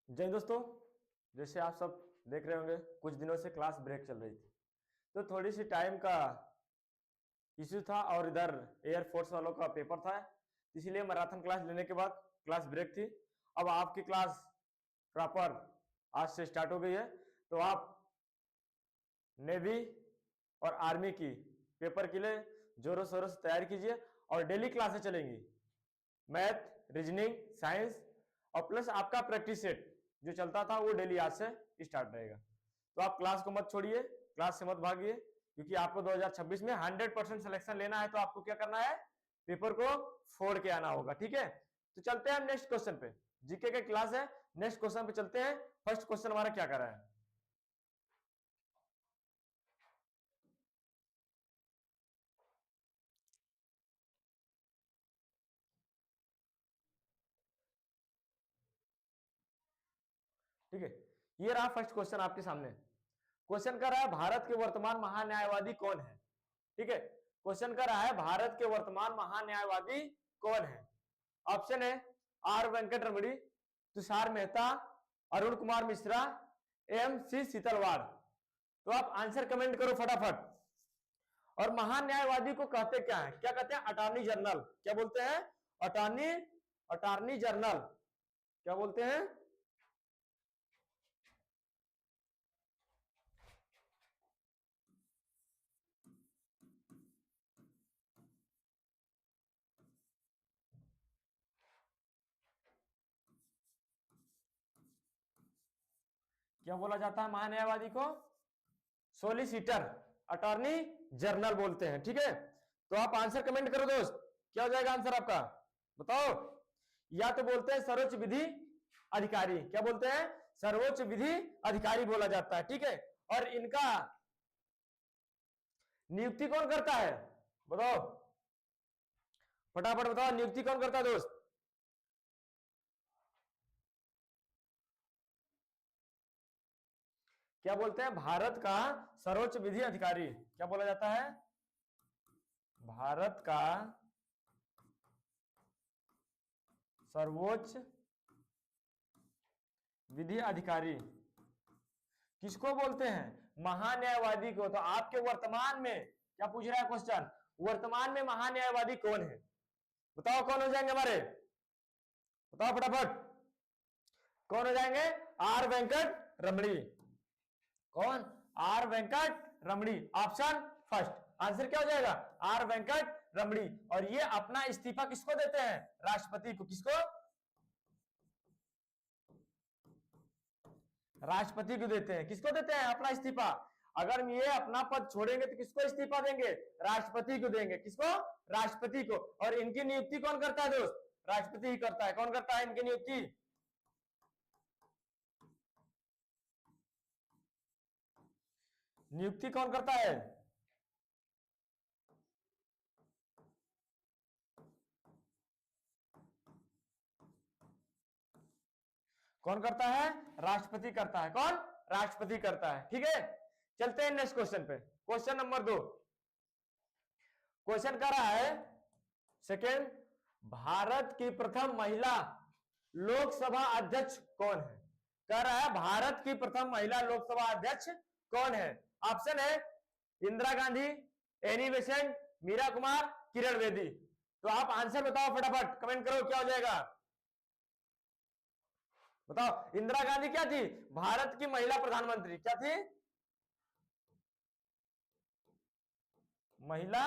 जय हिंद दोस्तों। जैसे आप सब देख रहे होंगे कुछ दिनों से क्लास ब्रेक चल रही थी, तो थोड़ी सी टाइम का इश्यू था और इधर एयरफोर्स वालों का पेपर था, इसीलिए मैराथन क्लास लेने के बाद क्लास ब्रेक थी। अब आपकी क्लास प्रॉपर आज से स्टार्ट हो गई है, तो आप नेवी और आर्मी की पेपर के लिए जोरों शोरों से तैयारी कीजिए। और डेली क्लासेस चलेंगी, मैथ, रीजनिंग, साइंस और प्लस आपका प्रैक्टिस सेट जो चलता था वो डेली आज से स्टार्ट रहेगा। तो आप क्लास को मत छोड़िए, क्लास से मत भागिए, क्योंकि आपको 2026 में 100% सिलेक्शन लेना है। तो आपको क्या करना है, पेपर को फोड़ के आना होगा, ठीक है। तो चलते हैं हम नेक्स्ट क्वेश्चन पे। जीके का क्लास है, नेक्स्ट क्वेश्चन पे चलते हैं। फर्स्ट क्वेश्चन हमारा क्या कर रहा है, ठीक है। ये रहा फर्स्ट क्वेश्चन आपके सामने। क्वेश्चन कर रहा है भारत के वर्तमान महान्यायवादी कौन है, ठीक है। क्वेश्चन कर रहा है भारत के वर्तमान महान्यायवादी कौन है। ऑप्शन है are Venkat Ramani, Tushar Mehta, Arun Kumar Mishra, M C Setalvad. तो आप आंसर कमेंट करो फटाफट। और महान्यायवादी को कहते क्या है, क्या कहते हैं, अटॉर्नी जनरल। क्या बोलते हैं, अटॉर्नी अटॉर्नी जनरल क्या बोलते हैं। क्या बोला जाता है महान्यायवादी को, सोलिसिटर, अटॉर्नी जनरल बोलते हैं, ठीक है। तो आप आंसर कमेंट करो दोस्त, क्या हो जाएगा आंसर आपका, बताओ। या तो बोलते हैं सर्वोच्च विधि अधिकारी, क्या बोलते हैं, सर्वोच्च विधि अधिकारी बोला जाता है, ठीक है। और इनका नियुक्ति कौन करता है, बताओ फटाफट बताओ, नियुक्ति कौन करता है दोस्त। क्या बोलते हैं, भारत का सर्वोच्च विधि अधिकारी क्या बोला जाता है, भारत का सर्वोच्च विधि अधिकारी किसको बोलते हैं, महान्यायवादी को। तो आपके वर्तमान में क्या पूछ रहा है क्वेश्चन, वर्तमान में महान्यायवादी कौन है, बताओ कौन हो जाएंगे हमारे, बताओ फटाफट कौन हो जाएंगे, आर वेंकट रमणी। कौन, are Venkat Ramani, option first. Answer क्या हो जाएगा, आर वेंकट रमणी। और ये अपना इस्तीफा किसको देते हैं, राष्ट्रपति को। किसको, राष्ट्रपति को देते हैं। किसको देते हैं अपना इस्तीफा, अगर ये अपना पद छोड़ेंगे तो किसको इस्तीफा देंगे, राष्ट्रपति को देंगे। किसको, राष्ट्रपति को। और इनकी नियुक्ति कौन करता है दोस्त, राष्ट्रपति ही करता है। कौन करता है इनकी नियुक्ति, नियुक्ति कौन करता है, कौन करता है, राष्ट्रपति करता है। कौन, राष्ट्रपति करता है, ठीक है। चलते हैं नेक्स्ट क्वेश्चन पे, क्वेश्चन नंबर 2। क्वेश्चन कर रहा है सेकेंड, भारत की प्रथम महिला लोकसभा अध्यक्ष कौन है। कह रहा है भारत की प्रथम महिला लोकसभा अध्यक्ष कौन है। ऑप्शन है इंदिरा गांधी, एनी बेसेंट, मीरा कुमार, किरण बेदी। तो आप आंसर बताओ फटाफट, कमेंट करो क्या हो जाएगा, बताओ। इंदिरा गांधी क्या थी, भारत की महिला प्रधानमंत्री, क्या थी, महिला,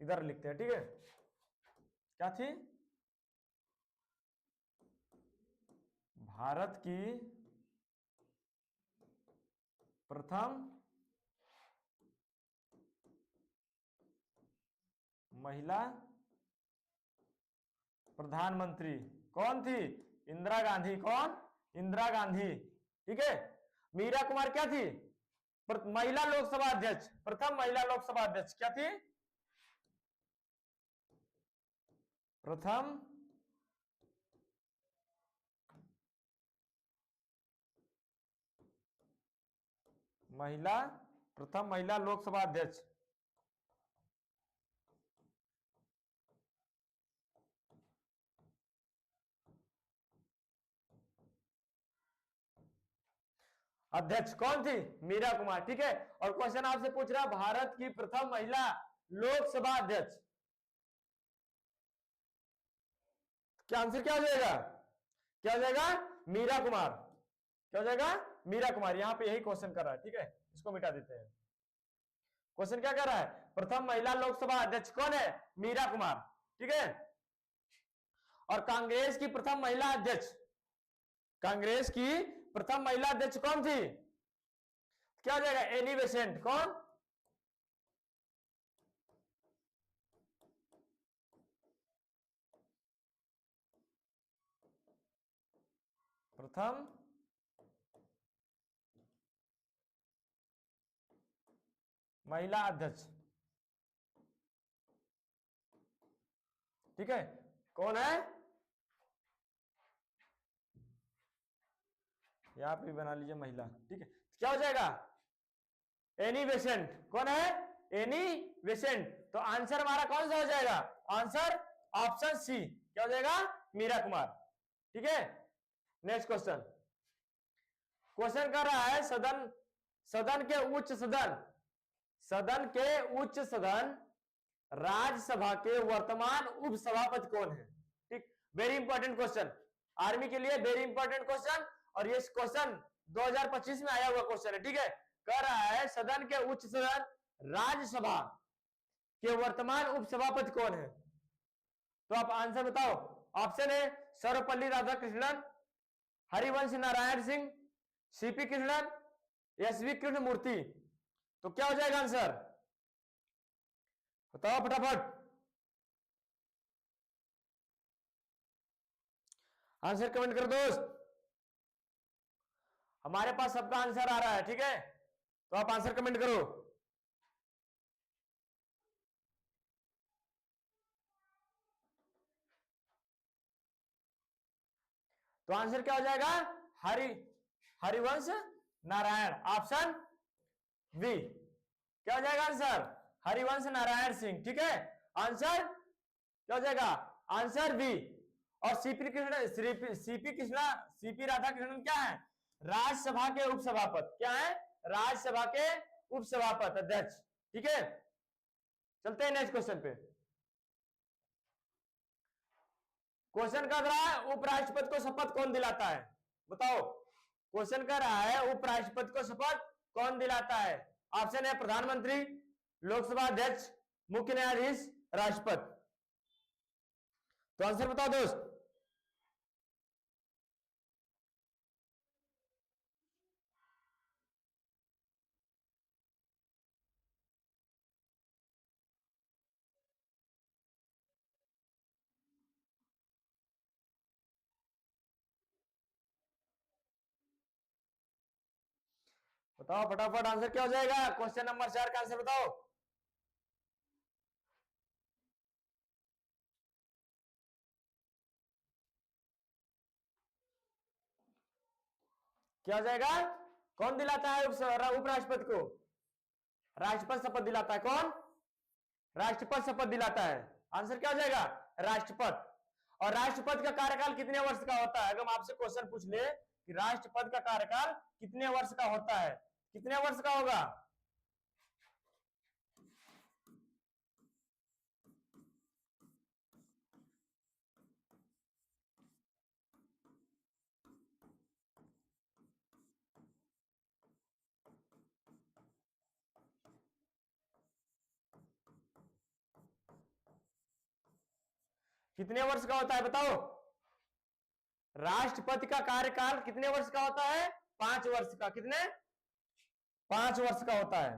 इधर लिखते हैं, ठीक है। क्या थी, भारत की प्रथम महिला प्रधानमंत्री कौन थी, इंदिरा गांधी। कौन, इंदिरा गांधी, ठीक है। मीरा कुमार क्या थी, महिला लोकसभा अध्यक्ष, प्रथम महिला लोकसभा अध्यक्ष क्या थी, प्रथम महिला, प्रथम महिला लोकसभा अध्यक्ष। अध्यक्ष कौन थी? मीरा कुमार। ठीक है, और क्वेश्चन आपसे पूछ रहा भारत की प्रथम महिला लोकसभा अध्यक्ष, क्या आंसर क्या हो जाएगा? क्या हो जाएगा? मीरा कुमार। क्या हो जाएगा? मीरा कुमार। यहां पे यही क्वेश्चन कर रहा है। ठीक है, इसको मिटा देते हैं। क्वेश्चन क्या कर रहा है? प्रथम महिला लोकसभा अध्यक्ष कौन है? मीरा कुमार। ठीक है, और कांग्रेस की प्रथम महिला अध्यक्ष, कांग्रेस की प्रथम महिला अध्यक्ष कौन थी? क्या हो जाएगा? Annie Besant. कौन? प्रथम महिला अध्यक्ष। ठीक है, कौन है? यहां पे बना लीजिए महिला। ठीक है, क्या हो जाएगा? Annie Besant. कौन है? Annie Besant. तो आंसर हमारा कौन सा हो जाएगा? Answer option C. क्या हो जाएगा? मीरा कुमार। ठीक है, नेक्स्ट क्वेश्चन। क्वेश्चन कर रहा है सदन, सदन के उच्च सदन, सदन के उच्च सदन राज्यसभा के वर्तमान उपसभापति कौन है? ठीक, वेरी इंपॉर्टेंट क्वेश्चन, आर्मी के लिए वेरी इंपॉर्टेंट क्वेश्चन, और ये क्वेश्चन 2025 में आया हुआ क्वेश्चन है। ठीक है, कह रहा है सदन के उच्च सदन राज्यसभा के वर्तमान उपसभापति कौन है? तो आप आंसर बताओ। ऑप्शन है सर्वपल्ली राधाकृष्णन, हरिवंश नारायण सिंह, सीपी कृष्णन, एसवी कृष्ण मूर्ति। तो क्या हो जाएगा आंसर? बताओ फटाफट, आंसर कमेंट करो दोस्त। हमारे पास सबका आंसर आ रहा है। ठीक है, तो आप आंसर कमेंट करो। तो आंसर क्या हो जाएगा? Harivansh Narayan, option B. क्या हो जाएगा आंसर? हरिवंश नारायण सिंह। ठीक है, आंसर क्या हो जाएगा? Answer B. और CP Krishna, CP Radhakrishnan क्या है? राज्यसभा के उपसभापति। क्या है? राज्यसभा के उपसभापति, अध्यक्ष। ठीक है, चलते हैं नेक्स्ट क्वेश्चन पे। क्वेश्चन कर रहा है उपराष्ट्रपति को शपथ कौन दिलाता है? बताओ, क्वेश्चन कर रहा है उपराष्ट्रपति को शपथ कौन दिलाता है? ऑप्शन है प्रधानमंत्री, लोकसभा अध्यक्ष, मुख्य न्यायाधीश, राष्ट्रपति। तो आंसर बताओ दोस्त। बताओ फटाफट, आंसर क्या हो जाएगा? क्वेश्चन नंबर 4 का आंसर बताओ। क्या हो जाएगा? कौन दिलाता है उपराष्ट्रपति को? राष्ट्रपति शपथ दिलाता है। कौन? राष्ट्रपति शपथ दिलाता है। आंसर क्या हो जाएगा? राष्ट्रपति। और राष्ट्रपति का कार्यकाल कितने वर्ष का होता है? अगर हम आपसे क्वेश्चन पूछ ले कि राष्ट्रपति का कार्यकाल कितने वर्ष का होता है, कितने वर्ष का होगा? कितने वर्ष का होता है बताओ? राष्ट्रपति का कार्यकाल कितने वर्ष का होता है? 5 वर्ष का। कितने? 5 वर्ष का होता है।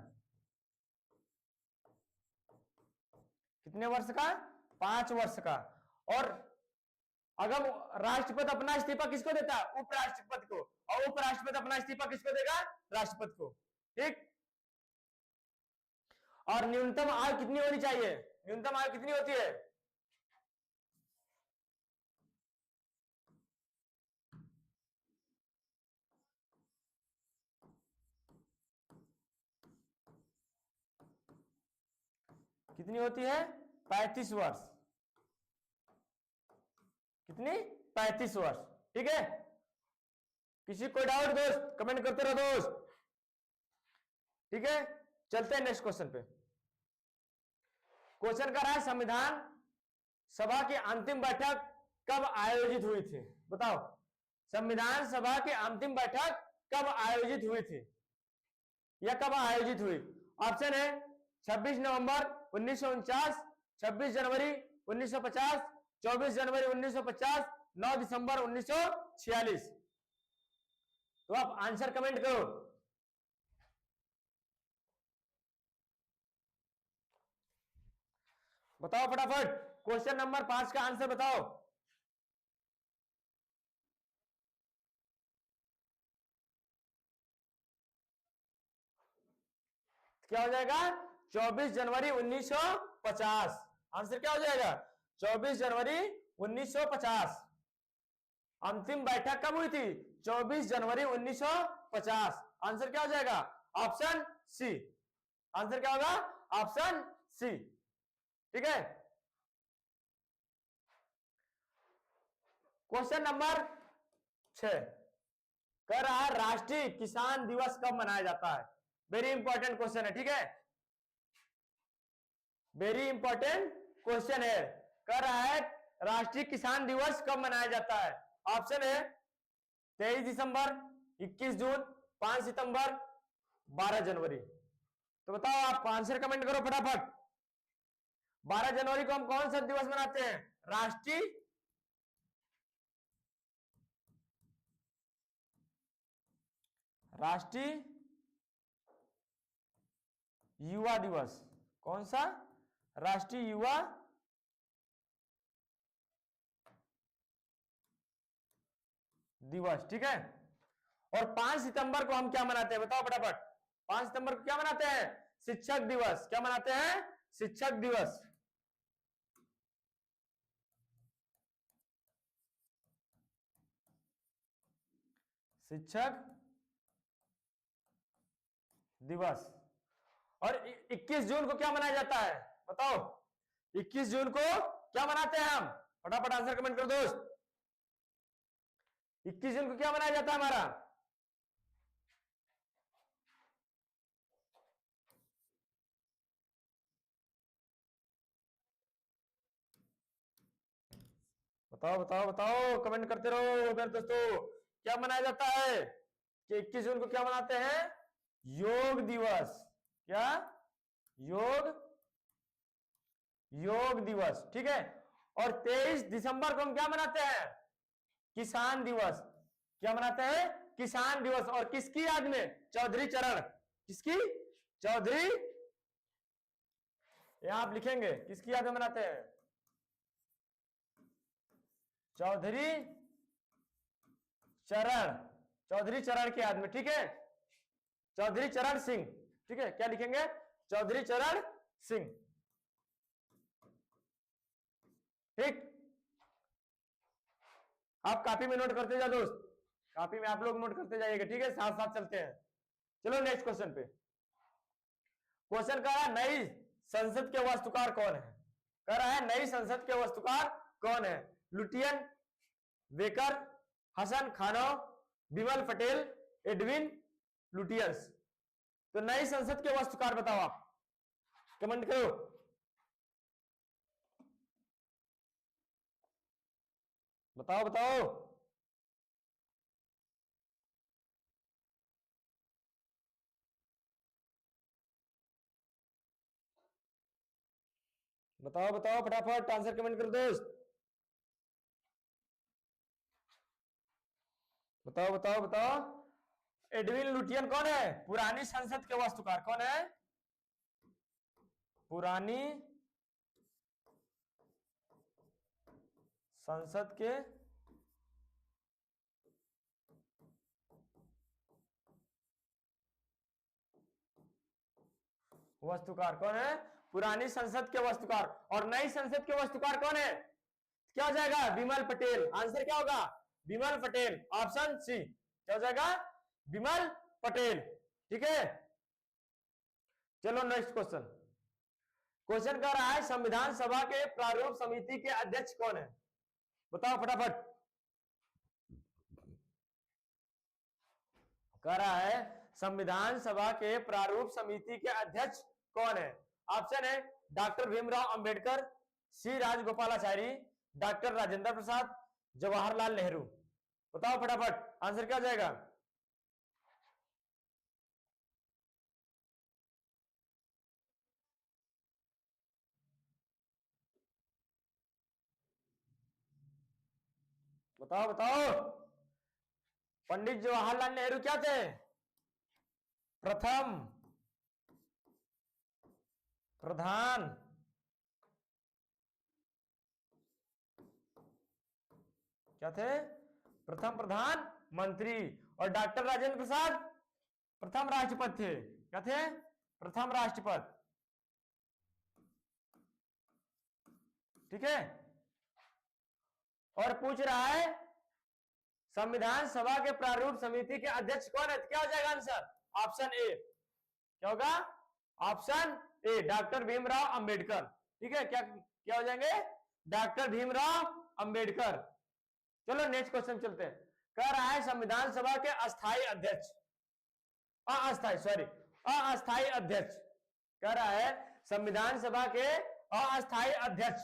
कितने वर्ष का? 5 वर्ष का। और अगर राष्ट्रपति अपना इस्तीफा किसको देता है? उपराष्ट्रपति को। और उपराष्ट्रपति अपना इस्तीफा किसको देगा? राष्ट्रपति को। ठीक, और न्यूनतम आयु कितनी होनी चाहिए? न्यूनतम आयु कितनी होती है? कितनी होती है? 35 वर्ष। कितनी? 35 वर्ष। ठीक है, किसी कोई डाउट दोस्त कमेंट करते रहो दोस्त। ठीक है, चलते हैं नेक्स्ट क्वेश्चन पे। क्वेश्चन कर रहा है संविधान सभा की अंतिम बैठक कब आयोजित हुई थी? बताओ, संविधान सभा की अंतिम बैठक कब आयोजित हुई थी या कब आयोजित हुई? ऑप्शन है 26 नवंबर 1949, 26 जनवरी 1950, 24 जनवरी 1950, 9 दिसंबर 1946। तो आप आंसर कमेंट करो। बताओ फटाफट, क्वेश्चन नंबर 5 का आंसर बताओ। क्या हो जाएगा? 24 जनवरी 1950। आंसर क्या हो जाएगा? 24 जनवरी 1950। अंतिम बैठक कब हुई थी? 24 जनवरी 1950। आंसर क्या हो जाएगा? Option C. आंसर क्या होगा? Option C. ठीक है, क्वेश्चन नंबर 6 कह रहा है राष्ट्रीय किसान दिवस कब मनाया जाता है? वेरी इंपॉर्टेंट क्वेश्चन है। ठीक है, वेरी इंपॉर्टेंट क्वेश्चन है। कह रहा है राष्ट्रीय किसान दिवस कब मनाया जाता है? ऑप्शन है 23 दिसंबर, 21 जून, 5 सितंबर, 12 जनवरी। तो बताओ, आप आंसर कमेंट करो फटाफट। 12 जनवरी को हम कौन सा दिवस मनाते हैं? राष्ट्रीय युवा दिवस। कौन सा? राष्ट्रीय युवा दिवस। ठीक है, और 5 सितंबर को हम क्या मनाते हैं? बताओ फटाफट। 5 सितंबर को क्या मनाते हैं? शिक्षक दिवस। क्या मनाते हैं? शिक्षक दिवस। शिक्षक दिवस। और 21 जून को क्या मनाया जाता है? बताओ, 21 जून को क्या मनाते हैं हम? फटाफट आंसर कमेंट करो दोस्त। 21 जून को क्या मनाया जाता है हमारा? बताओ बताओ बताओ, कमेंट करते रहो मेरे दोस्तों। क्या मनाया जाता है कि 21 जून को क्या मनाते हैं? योग दिवस। क्या? योग योग दिवस। ठीक है, और 23 दिसंबर को हम क्या मनाते हैं? किसान दिवस। क्या मनाते हैं? किसान दिवस। और किसकी याद में? चौधरी चरण। किसकी? चौधरी। यहां आप लिखेंगे किसकी याद में मनाते हैं? चौधरी चरण। चौधरी चरण की याद में। ठीक है, चौधरी चरण सिंह। ठीक है, क्या लिखेंगे? चौधरी चरण सिंह। ठीक, आप कॉपी में नोट करते जाओ दोस्त। कॉपी में आप लोग नोट करते जाइएगा। ठीक है, साथ साथ चलते हैं। चलो नेक्स्ट क्वेश्चन पे। क्वेश्चन कह रहा है नई संसद के वास्तुकार कौन है? कह रहा है नई संसद के वास्तुकार कौन है? लुटियन, वेकर, हसन खानों, बिमल पटेल, एडविन लुटियंस। तो नई संसद के वास्तुकार बताओ आप, कमेंट करो। बताओ बताओ। बताओ बताओ फटाफट आंसर कमेंट करो दोस्त। बताओ बताओ बताओ। एडविन लुटियन कौन है? पुरानी संसद के वास्तुकार कौन है? पुरानी संसद के वास्तुकार कौन है? पुरानी संसद के वास्तुकार। और नई संसद के वास्तुकार कौन है? क्या हो जाएगा? बिमल पटेल। आंसर क्या होगा? बिमल पटेल। Option C. क्या हो जाएगा? बिमल पटेल। ठीक है, चलो नेक्स्ट क्वेश्चन। क्वेश्चन कर रहा है संविधान सभा के प्रारूप समिति के अध्यक्ष कौन है? बताओ फटाफट। कह रहा है संविधान सभा के प्रारूप समिति के अध्यक्ष कौन है? ऑप्शन है डॉक्टर भीमराव अंबेडकर, सी राजगोपालाचारी, डॉक्टर राजेंद्र प्रसाद, जवाहरलाल नेहरू। बताओ फटाफट आंसर क्या हो जाएगा? बताओ बताओ। पंडित जवाहरलाल नेहरू क्या थे? प्रथम प्रधान क्या थे? प्रथम प्रधानमंत्री। और डॉक्टर राजेंद्र प्रसाद प्रथम राष्ट्रपति थे। क्या थे? प्रथम राष्ट्रपति। ठीक है। और पूछ रहा है संविधान सभा के प्रारूप समिति के अध्यक्ष कौन है? क्या हो जाएगा आंसर? Option A. क्या होगा? Option A doctor Bhimrao Ambedkar. ठीक है, क्या क्या हो जाएंगे? डॉक्टर भीमराव अंबेडकर। चलो नेक्स्ट क्वेश्चन चलते हैं। कह रहा है संविधान सभा के अस्थायी अध्यक्ष, अस्थायी अध्यक्ष। कह रहा है संविधान सभा के अस्थायी अध्यक्ष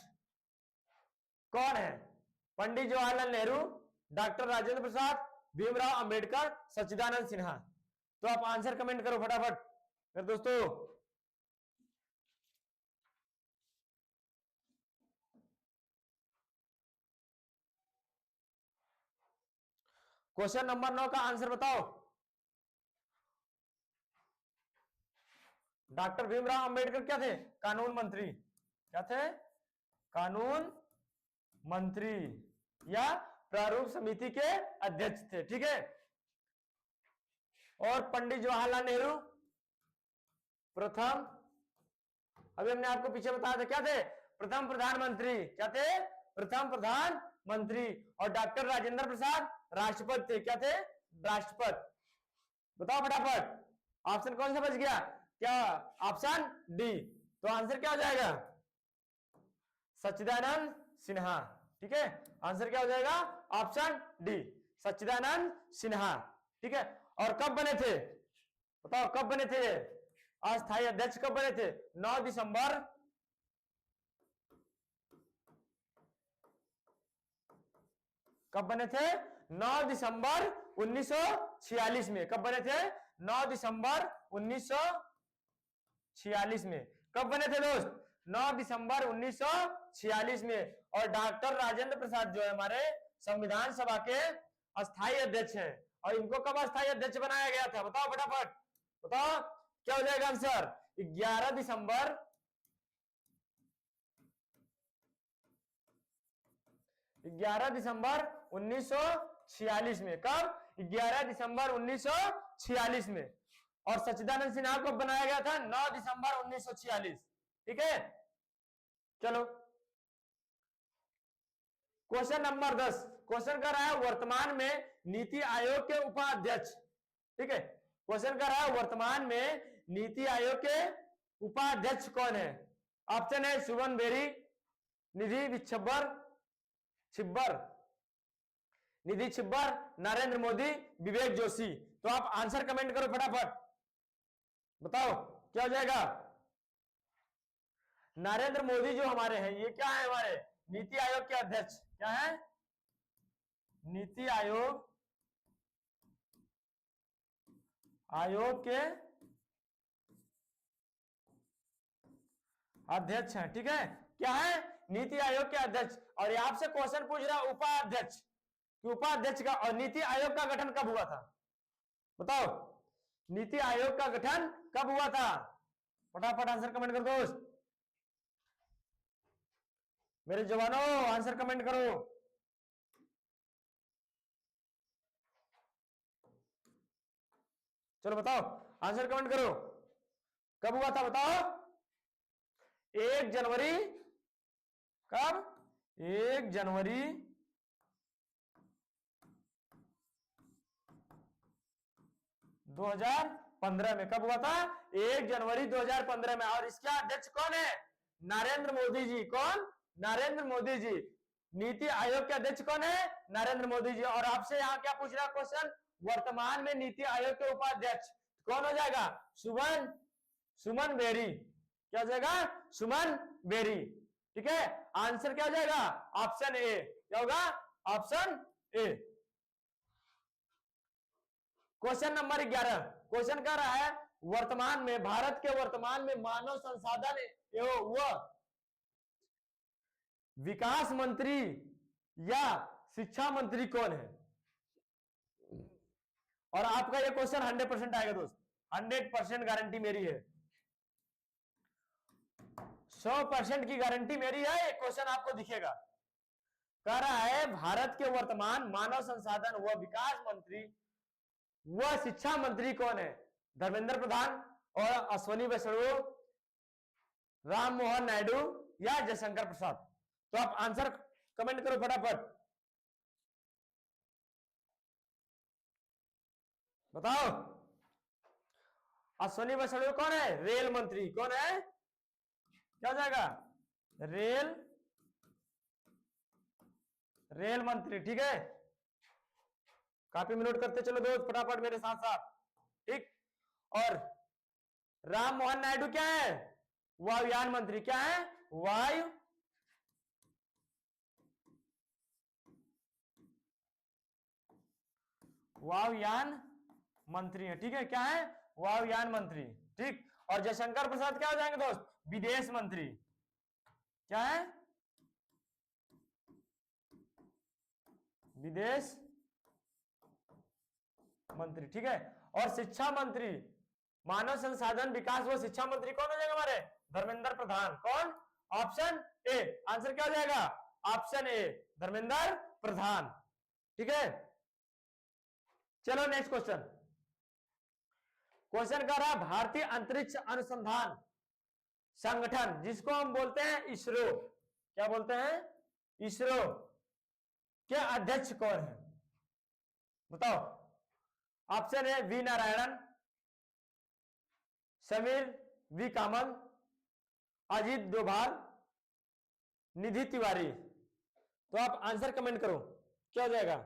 कौन है? पंडित जवाहरलाल नेहरू, डॉक्टर राजेंद्र प्रसाद, भीमराव अंबेडकर, सच्चिदानंद सिन्हा। तो आप आंसर कमेंट करो फटाफट मेरे दोस्तों। क्वेश्चन नंबर 9 का आंसर बताओ। डॉक्टर भीमराव अंबेडकर क्या थे? कानून मंत्री। क्या थे? कानून मंत्री या प्रारूप समिति के अध्यक्ष थे। ठीक है। और पंडित जवाहरलाल नेहरू प्रथम, अभी हमने आपको पीछे बताया था क्या थे? प्रथम प्रधानमंत्री। क्या थे? प्रथम प्रधानमंत्री। और डॉक्टर राजेंद्र प्रसाद राष्ट्रपति थे। क्या थे? राष्ट्रपति। बताओ फटाफट ऑप्शन कौन सा बच गया? क्या? Option D. तो आंसर क्या हो जाएगा? सच्चिदानंद सिन्हा। ठीक है, आंसर क्या हो जाएगा? ऑप्शन डी, सच्चिदानंद सिन्हा। ठीक है। और कब बने थे? बताओ कब बने थे? अस्थायी अध्यक्ष कब बने थे? 9 दिसंबर कब बने थे? 9 दिसंबर 1946 में। कब बने थे? 9 दिसंबर 1946 में। कब बने थे दोस्त? 9 दिसंबर 1946 में। और डॉक्टर राजेंद्र प्रसाद जो है हमारे संविधान सभा के अस्थायी अध्यक्ष हैं। और इनको कब अस्थायी अध्यक्ष बनाया गया था? बताओ फटाफट, बताओ क्या हो जाएगा आंसर? 11 दिसंबर 1946 में। कब? 11 दिसंबर 1946 में। और सच्चिदानंद सिन्हा को बनाया गया था 9 दिसंबर 1946। ठीक है। चलो क्वेश्चन नंबर 10। क्वेश्चन कर रहा है वर्तमान में नीति आयोग के उपाध्यक्ष। ठीक है, क्वेश्चन कर रहा है वर्तमान में नीति आयोग के उपाध्यक्ष कौन है? ऑप्शन है सुमन बेरी, निधि छिब्बर, नरेंद्र मोदी, विवेक जोशी। तो आप आंसर कमेंट करो फटाफट, बताओ क्या हो जाएगा? नरेंद्र मोदी जो हमारे हैं ये क्या है? हमारे नीति आयोग के अध्यक्ष। क्या है? नीति आयोग के अध्यक्ष हैं। ठीक है, क्या है? नीति आयोग के अध्यक्ष। और ये आपसे क्वेश्चन पूछ रहा है उपाध्यक्ष, कि उपाध्यक्ष का और नीति आयोग का गठन कब हुआ था? बताओ नीति आयोग का गठन कब हुआ था? फटाफट आंसर कमेंट कर दो मेरे जवानों, आंसर कमेंट करो। चलो बताओ, आंसर कमेंट करो, कब हुआ था बताओ? 1 जनवरी, कब? 1 जनवरी 2015 में। कब हुआ था? 1 जनवरी 2015 में। और इसका अध्यक्ष कौन है? नरेंद्र मोदी जी। कौन? नरेंद्र मोदी जी। नीति आयोग के अध्यक्ष कौन है? नरेंद्र मोदी जी। और आपसे यहाँ क्या पूछ रहा है क्वेश्चन? वर्तमान में नीति आयोग के उपाध्यक्ष कौन हो जाएगा? सुमन बेरी। क्या हो जाएगा? सुमन बेरी। ठीक है, आंसर क्या हो जाएगा? Option A. क्या होगा? Option A. Question number 11, question कह रहा है वर्तमान में, भारत के वर्तमान में मानव संसाधन एवं व विकास मंत्री या शिक्षा मंत्री कौन है? और आपका ये क्वेश्चन 100% आएगा दोस्त, 100% गारंटी मेरी है, 100% की गारंटी मेरी है। ये क्वेश्चन आपको दिखेगा। कह रहा है भारत के वर्तमान मानव संसाधन व विकास मंत्री व शिक्षा मंत्री कौन है? धर्मेंद्र प्रधान और अश्विनी वैष्णव, राम मोहन नायडू या जयशंकर प्रसाद? तो आप आंसर कमेंट करो फटाफट, बताओ। अश्विनी वैष्णव कौन है? रेल मंत्री। कौन है? क्या हो जाएगा? रेल मंत्री। ठीक है, काफी मिनट करते चलो दोस्त फटाफट मेरे साथ साथ। ठीक, और राम मोहन नायडू क्या है? वायुयान मंत्री। क्या है? वायुयान मंत्री है। ठीक है, क्या है? वायुयान मंत्री। ठीक, और जयशंकर प्रसाद क्या हो जाएंगे दोस्त? विदेश मंत्री। क्या है? विदेश मंत्री। ठीक है, और शिक्षा मंत्री, मानव संसाधन विकास व शिक्षा मंत्री कौन हो जाएगा हमारे? धर्मेंद्र प्रधान। कौन? Option A. आंसर क्या हो जाएगा? Option A, Dharmendra Pradhan. ठीक है, चलो नेक्स्ट क्वेश्चन। क्वेश्चन कर रहा है भारतीय अंतरिक्ष अनुसंधान संगठन, जिसको हम बोलते हैं इसरो। क्या बोलते हैं? इसरो के अध्यक्ष कौन है? बताओ। ऑप्शन है वी नारायणन, समीर वी कामत, अजीत डोभाल, निधि तिवारी। तो आप आंसर कमेंट करो, क्या हो जाएगा?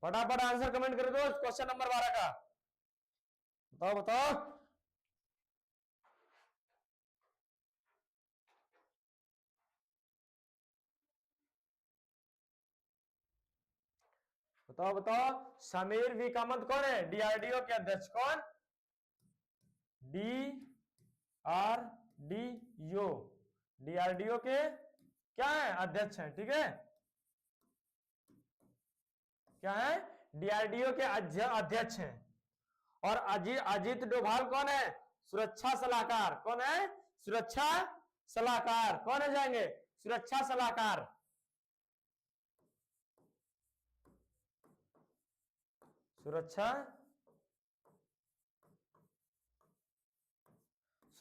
फटाफट आंसर कमेंट करो दोस्त, क्वेश्चन नंबर 12 का। बताओ बताओ। बताओ बताओ, समीर वी कामत कौन है? डीआरडीओ के अध्यक्ष। कौन? डीआरडीओ, डीआरडीओ के क्या है? अध्यक्ष है। ठीक है, क्या है? डीआरडीओ के अध्यक्ष हैं। और अजीत डोभाल कौन है? सुरक्षा सलाहकार। कौन है? सुरक्षा सलाहकार। कौन हो जाएंगे? सुरक्षा सलाहकार।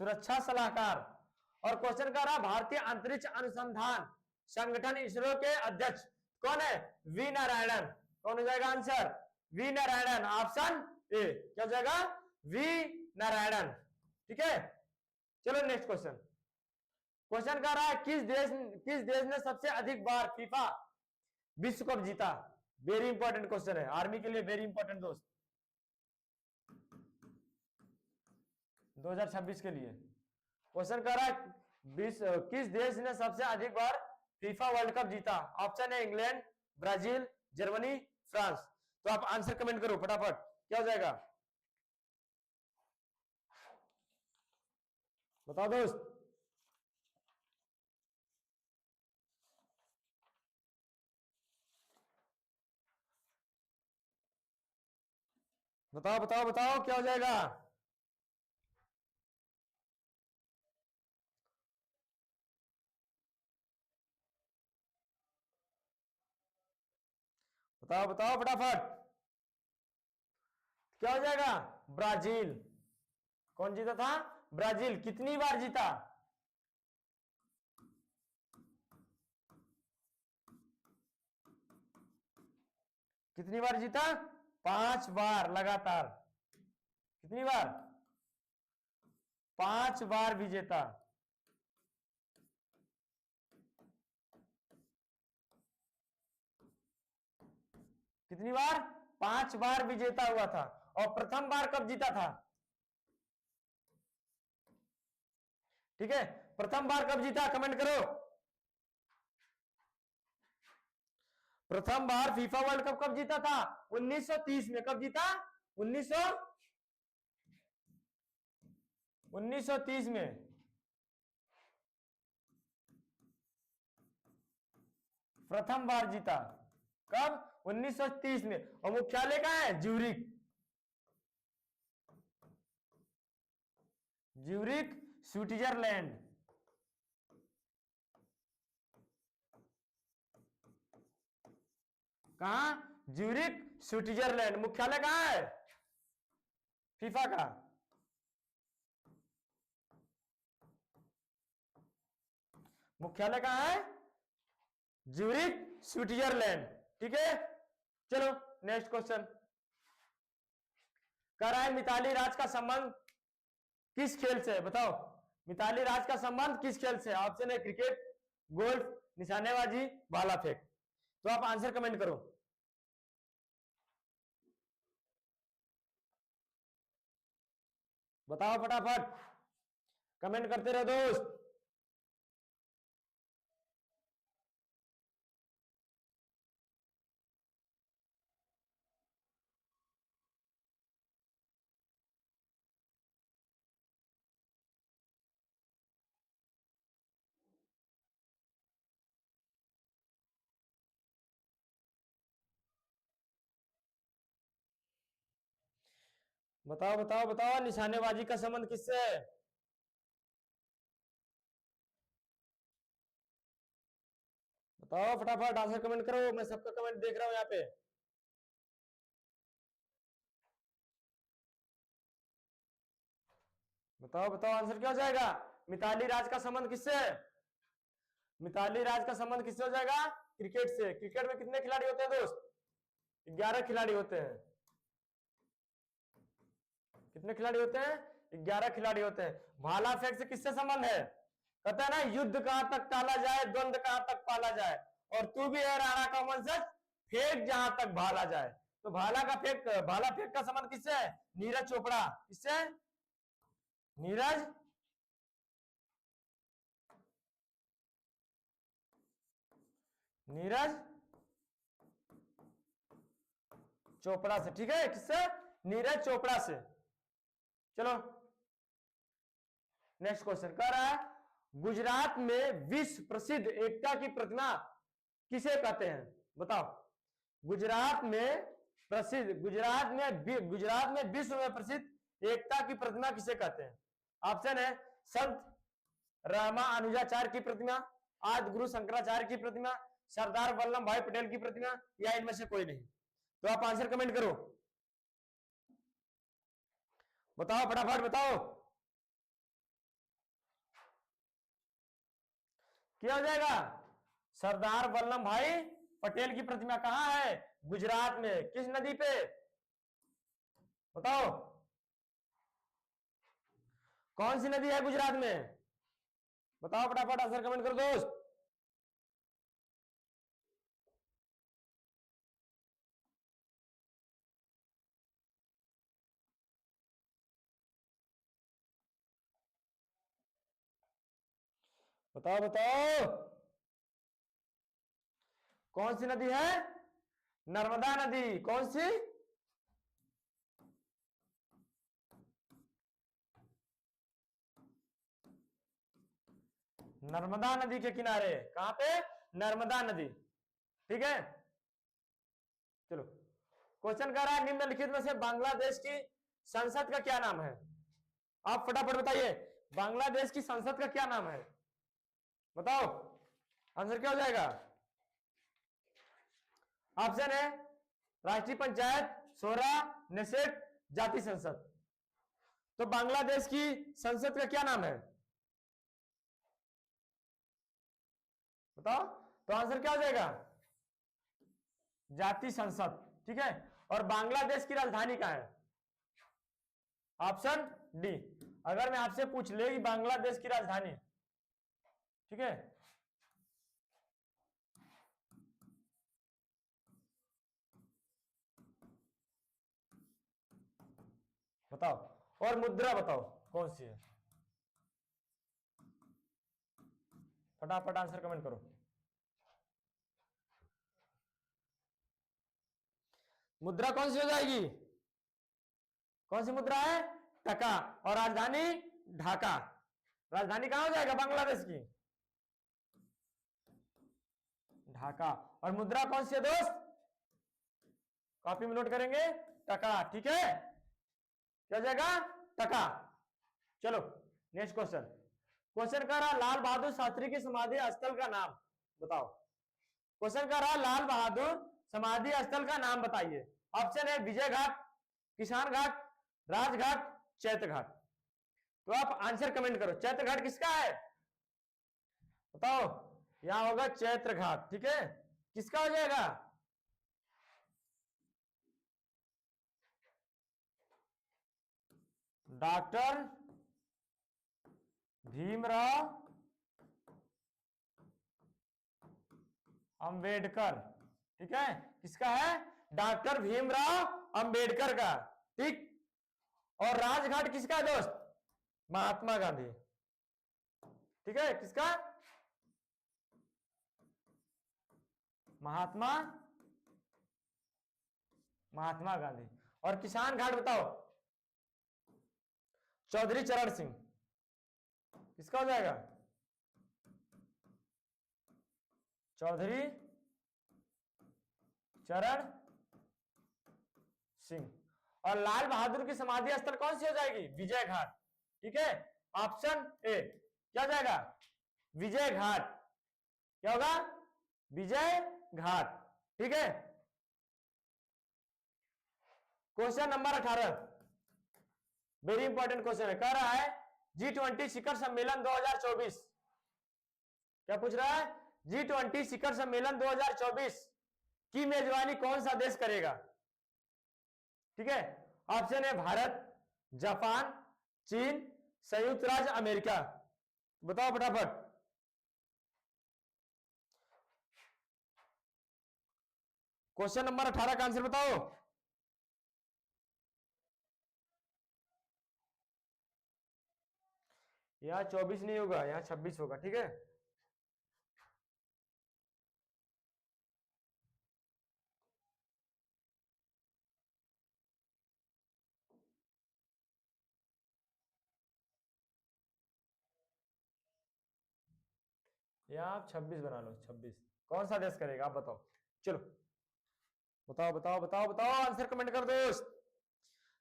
सुरक्षा सलाहकार। और क्वेश्चन कर रहा भारतीय अंतरिक्ष अनुसंधान संगठन इसरो के अध्यक्ष कौन है? वी नारायणन। कौन हो जाएगा answer? V Narayanan, option A. क्या हो जाएगा? वी नारायणन। ठीक है, चलो नेक्स्ट क्वेश्चन। क्वेश्चन कर रहा है किस देश ने सबसे अधिक बार फीफा विश्व कप जीता? वेरी इंपॉर्टेंट क्वेश्चन है, आर्मी के लिए वेरी इंपॉर्टेंट दोस्त, 2026 के लिए। क्वेश्चन कर रहा है किस देश ने सबसे अधिक बार फीफा वर्ल्ड कप जीता? ऑप्शन है इंग्लैंड, ब्राजील, जर्मनी, फ्रांस। तो आप आंसर कमेंट करो फटाफट, क्या हो जाएगा? बताओ दोस्त। बताओ बताओ बताओ, क्या हो जाएगा? बताओ बताओ फटाफट, क्या हो जाएगा? ब्राजील। कौन जीता था? ब्राजील। कितनी बार जीता? कितनी बार जीता? 5 बार लगातार, कितनी बार? 5 बार विजेता। कितनी बार? 5 बार विजेता हुआ था। और प्रथम बार कब जीता था? ठीक है, प्रथम बार कब जीता, कमेंट करो। प्रथम बार फीफा वर्ल्ड कप कब जीता था? 1930 में। कब जीता? 1930 में। प्रथम बार जीता। कब? 1930 में। और मुख्यालय कहां है? ज्यूरिख। Zurich, Switzerland. कहा? Zurich, Switzerland. मुख्यालय कहां है फीफा का? मुख्यालय कहां है? Zurich, Switzerland. ठीक है, चलो नेक्स्ट क्वेश्चन। कह रहा है मिताली राज का संबंध किस खेल से है? बताओ, मिताली राज का संबंध किस खेल से है? ऑप्शन है क्रिकेट, गोल्फ, निशानेबाजी, भाला फेंक। तो आप आंसर कमेंट करो। बताओ फटाफट, कमेंट करते रहो दोस्त। बताओ बताओ बताओ, निशानेबाजी का संबंध किससे है? बताओ फटाफट, आंसर कमेंट करो। मैं सबका कमेंट देख रहा हूं यहाँ पे। बताओ बताओ, आंसर क्या हो जाएगा? मिताली राज का संबंध किससे है? मिताली राज का संबंध किससे हो जाएगा? क्रिकेट से। क्रिकेट में कितने खिलाड़ी होते हैं दोस्त? 11 खिलाड़ी होते हैं। कितने खिलाड़ी होते हैं? 11 खिलाड़ी होते हैं। भाला फेंक से किससे संबंध है? कहता है ना, युद्ध कहां तक टाला जाए, द्वंद्व कहां तक पाला जाए। और तू भी है राणा का वंशज, फेंक जहां तक भाला जाए। तो भाला फेंक का संबंध किससे है? नीरज चोपड़ा। किससे? नीरज नीरज चोपड़ा से। ठीक है, किससे? नीरज चोपड़ा से। चलो नेक्स्ट क्वेश्चन। कह रहा है गुजरात में विश्व प्रसिद्ध एकता की प्रतिमा किसे कहते हैं? बताओ, गुजरात में विश्व में प्रसिद्ध एकता की प्रतिमा किसे कहते हैं? ऑप्शन है संत रामानुजाचार्य की प्रतिमा, आदि गुरु शंकराचार्य की प्रतिमा, सरदार वल्लभ भाई पटेल की प्रतिमा, या इनमें से कोई नहीं। तो आप आंसर कमेंट करो। बताओ फटाफट बताओ, क्या हो जाएगा? सरदार वल्लभ भाई पटेल की प्रतिमा कहां है? गुजरात में। किस नदी पे? बताओ, कौन सी नदी है गुजरात में? बताओ फटाफट, आंसर कमेंट करो दोस्त। बताओ बताओ, कौन सी नदी है? नर्मदा नदी। कौन सी? नर्मदा नदी के किनारे। कहां पे? नर्मदा नदी। ठीक है, चलो क्वेश्चन कर रहा है निम्नलिखित में से बांग्लादेश की संसद का क्या नाम है? आप फटाफट बताइए, बांग्लादेश की संसद का क्या नाम है? बताओ, आंसर क्या हो जाएगा? ऑप्शन है राष्ट्रीय पंचायत, शोरा, नेसेट, जाति संसद। तो बांग्लादेश की संसद का क्या नाम है? बताओ, तो आंसर क्या हो जाएगा? जाति संसद। ठीक है, और बांग्लादेश की राजधानी कहाँ है? Option D. अगर मैं आपसे पूछ ले कि बांग्लादेश की राजधानी, ठीक है, बताओ, और मुद्रा बताओ कौन सी है, फटाफट आंसर कमेंट करो। मुद्रा कौन सी हो जाएगी? कौन सी मुद्रा है? टका। और राजधानी ढाका। राजधानी कहां हो जाएगा बांग्लादेश की? ढाका। और मुद्रा कौन सी है दोस्त? कॉपी में नोट करेंगे, टका। ठीक है, क्या हो जाएगा? टका। चलो नेक्स्ट क्वेश्चन। क्वेश्चन कर रहा लाल बहादुर शास्त्री की समाधि स्थल का नाम बताओ। क्वेश्चन कर रहा लाल बहादुर समाधि स्थल का नाम बताइए। ऑप्शन है विजय घाट, किसान घाट, राजघाट, चैत्र घाट। तो आप आंसर कमेंट करो, चैत्र घाट किसका है बताओ। यहां होगा चैत्र घाट। ठीक है, किसका हो जाएगा? डॉक्टर भीमराव अंबेडकर। ठीक है, किसका है? डॉक्टर भीमराव अंबेडकर का। ठीक, और राजघाट किसका है दोस्त? महात्मा गांधी। ठीक है, किसका? महात्मा गांधी। और किसान घाट बताओ। चौधरी चरण सिंह। किसका हो जाएगा? चौधरी चरण सिंह। और लाल बहादुर की समाधि स्थल कौन सी हो जाएगी? विजय घाट। ठीक है, ऑप्शन ए क्या हो जाएगा? विजय घाट। क्या होगा? विजय घाट। ठीक है, question number 18 very important question है। कह रहा है G20 शिखर सम्मेलन 2024। क्या पूछ रहा है? G20 शिखर सम्मेलन 2024 की मेजबानी कौन सा देश करेगा? ठीक है, ऑप्शन है भारत, जापान, चीन, संयुक्त राज्य अमेरिका। बताओ फटाफट। क्वेश्चन नंबर 18 का आंसर बताओ। यहां 24 नहीं होगा, यहां 26 होगा। ठीक है, यहां आप 26 बना लो। 26 कौन सा देश करेगा आप बताओ। चलो बताओ बताओ बताओ बताओ, आंसर कमेंट कर दो।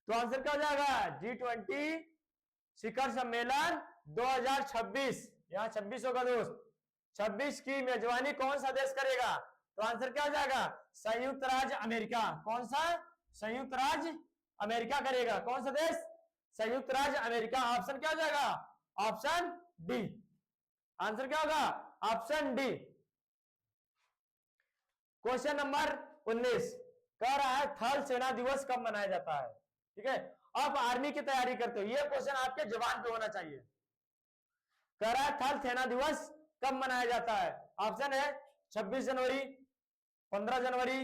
तो आंसर क्या हो जाएगा? G20 शिखर सम्मेलन 2026। यहां 26 होगा दोस्त। 26 की मेजबानी कौन सा देश करेगा? तो आंसर क्या हो जाएगा? संयुक्त राज्य अमेरिका। कौन सा? संयुक्त राज्य अमेरिका करेगा। कौन सा देश? संयुक्त राज्य अमेरिका। ऑप्शन क्या हो जाएगा? Option D. आंसर क्या होगा? Option D. क्वेश्चन नंबर 19 कह रहा है थल सेना दिवस कब मनाया जाता है? ठीक है, आप आर्मी की तैयारी करते हो, यह क्वेश्चन आपके जबान पे होना चाहिए। कह रहा है थल सेना दिवस कब मनाया जाता है? ऑप्शन है 26 जनवरी, 15 जनवरी,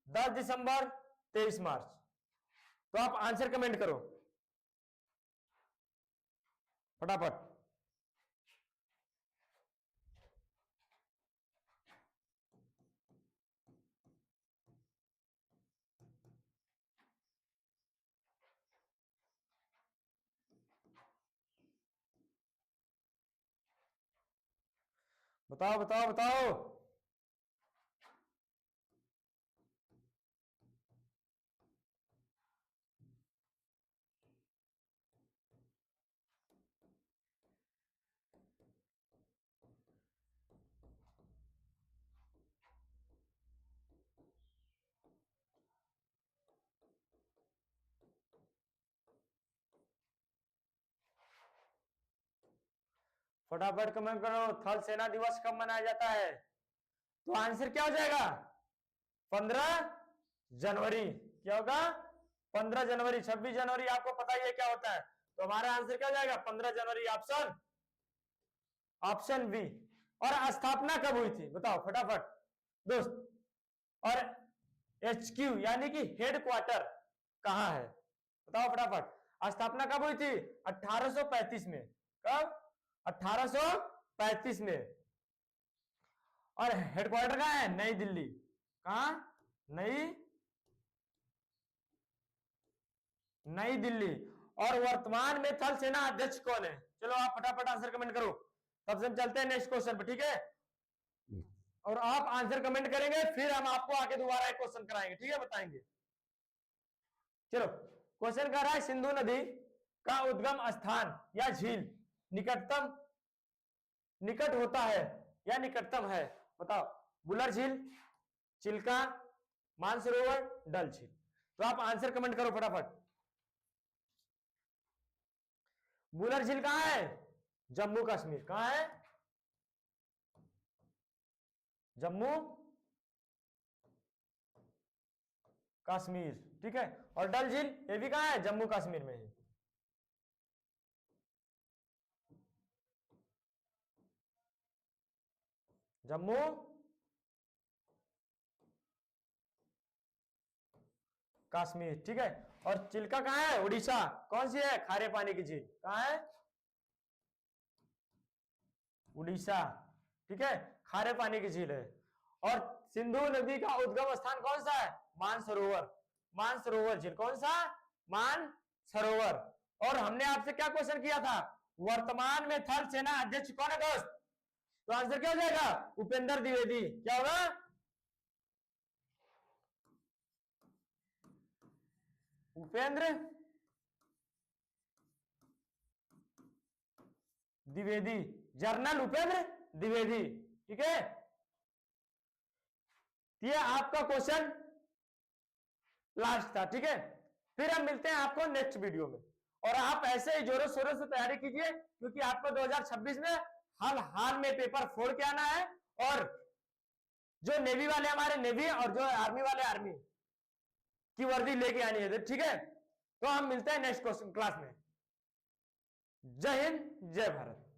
10 दिसंबर, 23 मार्च। तो आप आंसर कमेंट करो फटाफट। बताओ बताओ बताओ। फटाफट कमेंट करो, थल सेना दिवस कब मनाया जाता है? तो आंसर क्या हो जाएगा? 15 जनवरी। क्या होगा 15 जनवरी। 26 जनवरी आपको पता ही है क्या होता है, तो हमारा आंसर क्या हो जाएगा 15 जनवरी, ऑप्शन ऑप्शन बी। और स्थापना कब हुई थी बताओ फटाफट दोस्त। और HQ यानी कि हेड क्वार्टर कहां है बताओ फटाफट। स्थापना कब हुई थी 1835 में। कब 1835 में। और हेडक्वार्टर कहां है नई दिल्ली। कहां नई दिल्ली। और वर्तमान में थल सेना अध्यक्ष कौन है, चलो आप फटाफट आंसर कमेंट करो, तब से हम चलते हैं नेक्स्ट क्वेश्चन पर, ठीक है। और आप आंसर कमेंट करेंगे फिर हम आपको आगे दोबारा एक क्वेश्चन कराएंगे, ठीक है, बताएंगे। चलो क्वेश्चन कर रहा है सिंधु नदी का उद्गम स्थान या झील निकट होता है या निकटतम है बताओ। बुलर झील, चिल्का, मानसरोवर, डल झील। तो आप आंसर कमेंट करो फटाफट। बुलर झील कहां है जम्मू कश्मीर। कहां है जम्मू कश्मीर, ठीक है। और डल झील ये भी कहां है जम्मू कश्मीर में है। जम्मू कश्मीर, ठीक है। और चिल्का कहां है उड़ीसा। कौन सी है खारे पानी की झील, कहां है उड़ीसा, ठीक है, खारे पानी की झील है। और सिंधु नदी का उद्गम स्थान कौन सा है मानसरोवर। मानसरोवर झील कौन सा मानसरोवर। और हमने आपसे क्या क्वेश्चन किया था वर्तमान में थल सेना अध्यक्ष कौन है दोस्त। तो आंसर क्या हो जाएगा उपेंद्र द्विवेदी। क्या होगा उपेंद्र द्विवेदी, जनरल उपेंद्र द्विवेदी, ठीक है। ये आपका क्वेश्चन लास्ट था, ठीक है। फिर हम मिलते हैं आपको नेक्स्ट वीडियो में। और आप ऐसे ही जोरों शोरों से तैयारी कीजिए क्योंकि आपको 2026 में हाल में पेपर 4 के आना है। और जो नेवी वाले हमारे नेवी और जो आर्मी वाले आर्मी की वर्दी लेके आनी है, ठीक है। तो हम मिलते हैं नेक्स्ट क्लास में। जय हिंद जय भारत।